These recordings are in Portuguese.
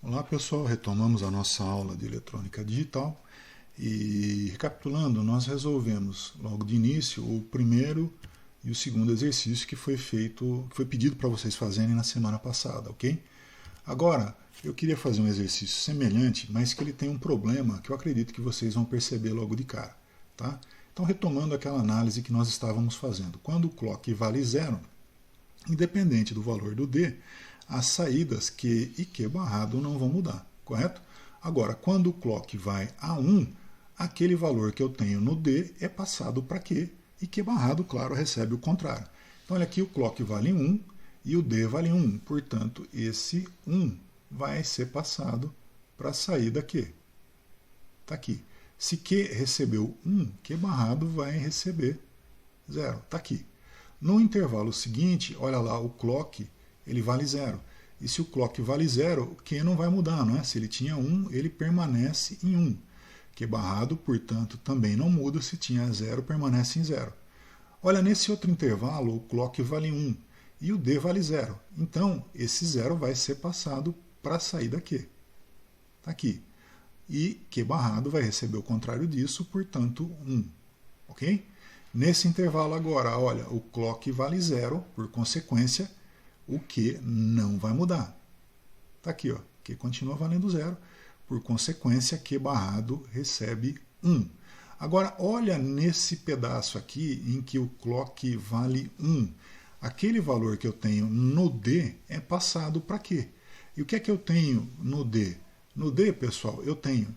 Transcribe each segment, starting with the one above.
Olá pessoal, retomamos a nossa aula de eletrônica digital e recapitulando, nós resolvemos logo de início o primeiro e o segundo exercício que foi pedido para vocês fazerem na semana passada, ok? Agora, eu queria fazer um exercício semelhante, mas que ele tem um problema que eu acredito que vocês vão perceber logo de cara, tá? Então, retomando aquela análise que nós estávamos fazendo, quando o clock vale zero, independente do valor do D, as saídas Q e Q barrado não vão mudar, correto? Agora, quando o clock vai a 1, aquele valor que eu tenho no D é passado para Q, e Q barrado, claro, recebe o contrário. Então, olha aqui, o clock vale 1 e o D vale 1, portanto, esse 1 vai ser passado para a saída Q. Está aqui. Se Q recebeu 1, Q barrado vai receber 0, está aqui. No intervalo seguinte, olha lá, o clock ele vale 0. E se o clock vale 0, o Q não vai mudar, não é? Se ele tinha 1, ele permanece em 1. Q barrado, portanto, também não muda. Se tinha 0, permanece em 0. Olha, nesse outro intervalo, o clock vale 1 e o D vale 0. Então, esse 0 vai ser passado para a saída Q. Está aqui. E Q barrado vai receber o contrário disso, portanto, 1. Ok? Nesse intervalo agora, olha, o clock vale 0, por consequência, o Q não vai mudar. Está aqui, ó, Q continua valendo 0, por consequência, Q barrado recebe 1. Agora, olha nesse pedaço aqui em que o clock vale 1. Aquele valor que eu tenho no D é passado para Q. E o que é que eu tenho no D? No D, pessoal, eu tenho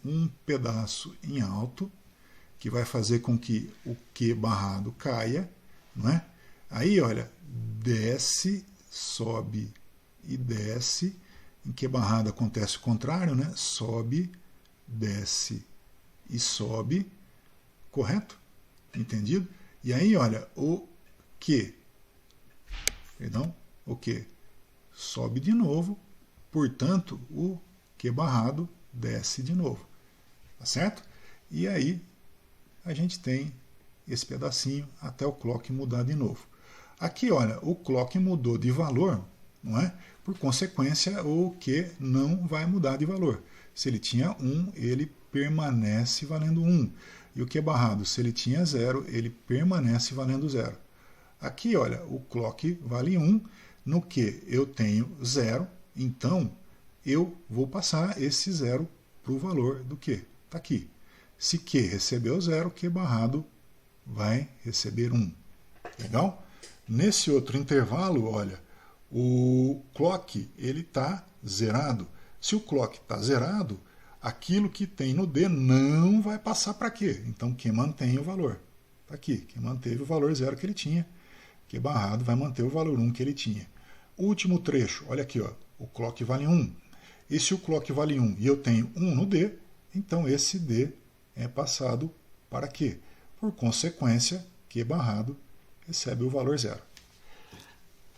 um pedaço em alto, que vai fazer com que o Q barrado caia, não é? Aí, olha, desce, sobe e desce. Em Q barrado acontece o contrário, né? Sobe, desce e sobe. Correto? Entendido? E aí, olha, o Q sobe de novo, portanto, o Q barrado desce de novo. Tá certo? E aí, a gente tem esse pedacinho até o clock mudar de novo. Aqui, olha, o clock mudou de valor, não é? Por consequência, o Q não vai mudar de valor. Se ele tinha 1, ele permanece valendo 1. E o Q barrado, se ele tinha 0, ele permanece valendo 0. Aqui, olha, o clock vale 1, no Q eu tenho 0, então eu vou passar esse 0 para o valor do Q. Está aqui. Se Q recebeu 0, Q barrado vai receber 1. Legal? Nesse outro intervalo, olha, o clock está zerado. Se o clock está zerado, aquilo que tem no D não vai passar para Q. Então, Q mantém o valor. Está aqui. Q manteve o valor 0 que ele tinha. Q barrado vai manter o valor 1 que ele tinha. Último trecho, olha aqui, ó, o clock vale 1. E se o clock vale 1 e eu tenho 1 no D, então esse D é passado para Q. Por consequência, Q barrado recebe o valor 0.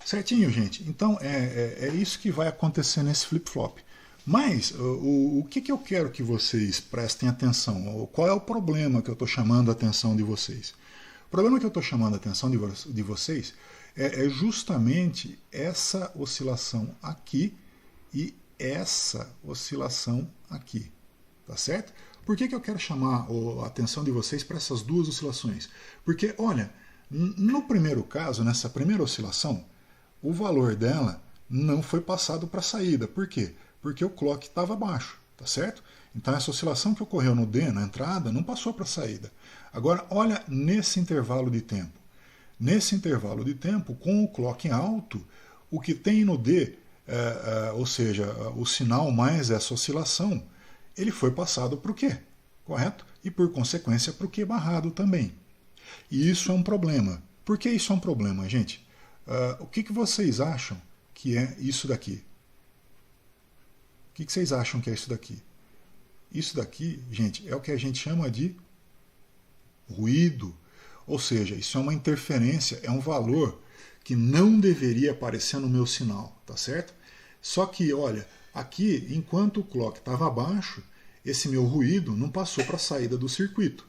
Certinho, gente? Então, é isso que vai acontecer nesse flip-flop. Mas, o que eu quero que vocês prestem atenção? Qual é o problema que eu estou chamando a atenção de vocês? O problema que eu estou chamando a atenção de vocês é justamente essa oscilação aqui e essa oscilação aqui. Tá certo? Por que eu quero chamar a atenção de vocês para essas duas oscilações? Porque, olha, no primeiro caso, nessa primeira oscilação, o valor dela não foi passado para a saída. Por quê? Porque o clock estava baixo, tá certo? Então essa oscilação que ocorreu no D, na entrada, não passou para a saída. Agora, olha nesse intervalo de tempo. Nesse intervalo de tempo, com o clock alto, o que tem no D, ou seja, o sinal mais essa oscilação, ele foi passado para o Q, correto? E por consequência para o Q barrado também. E isso é um problema. Por que isso é um problema, gente? O que vocês acham que é isso daqui? O que vocês acham que é isso daqui? Isso daqui, gente, é o que a gente chama de ruído. Ou seja, isso é uma interferência, é um valor que não deveria aparecer no meu sinal, tá certo? Só que, olha, aqui, enquanto o clock estava baixo, esse meu ruído não passou para a saída do circuito.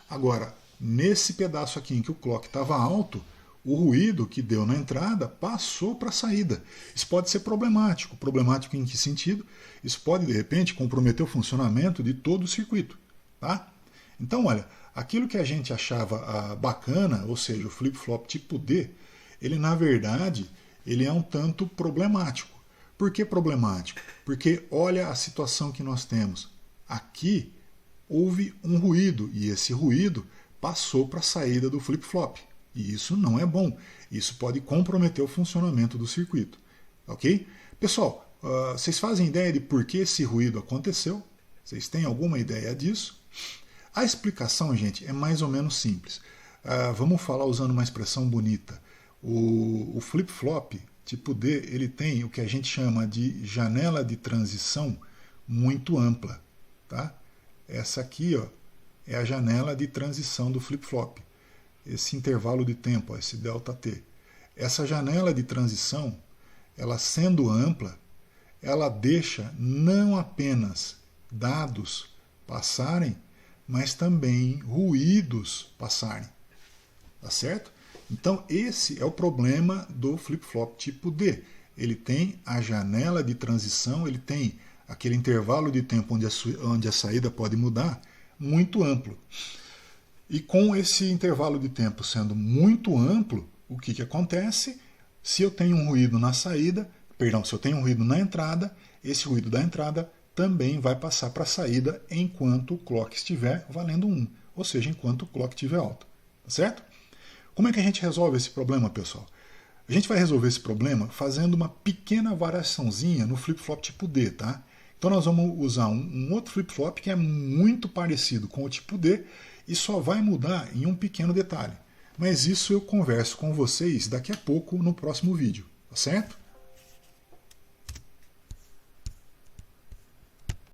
Agora, nesse pedaço aqui em que o clock estava alto, o ruído que deu na entrada passou para a saída. Isso pode ser problemático. Problemático em que sentido? Isso pode, de repente, comprometer o funcionamento de todo o circuito. Tá? Então, olha, aquilo que a gente achava bacana, ou seja, o flip-flop tipo D, ele na verdade ele é um tanto problemático. Por que problemático? Porque olha a situação que nós temos. Aqui houve um ruído e esse ruído passou para a saída do flip-flop. E isso não é bom. Isso pode comprometer o funcionamento do circuito. Ok? Pessoal, vocês fazem ideia de por que esse ruído aconteceu? Vocês têm alguma ideia disso? A explicação, gente, é mais ou menos simples. Vamos falar usando uma expressão bonita. O flip-flop tipo D, ele tem o que a gente chama de janela de transição muito ampla. Tá? Essa aqui, ó, é a janela de transição do flip-flop. Esse intervalo de tempo, esse ΔT. Essa janela de transição, ela sendo ampla, ela deixa não apenas dados passarem, mas também ruídos passarem. Tá certo? Então esse é o problema do flip-flop tipo D. Ele tem a janela de transição, ele tem aquele intervalo de tempo onde a saída pode mudar, muito amplo. E com esse intervalo de tempo sendo muito amplo, o que acontece? Se eu tenho um ruído na saída, se eu tenho um ruído na entrada, esse ruído da entrada também vai passar para a saída enquanto o clock estiver valendo 1, ou seja, enquanto o clock estiver alto. Tá certo? Como é que a gente resolve esse problema, pessoal? A gente vai resolver esse problema fazendo uma pequena variaçãozinha no flip-flop tipo D, tá? Então nós vamos usar um outro flip-flop que é muito parecido com o tipo D e só vai mudar em um pequeno detalhe. Mas isso eu converso com vocês daqui a pouco no próximo vídeo, tá certo?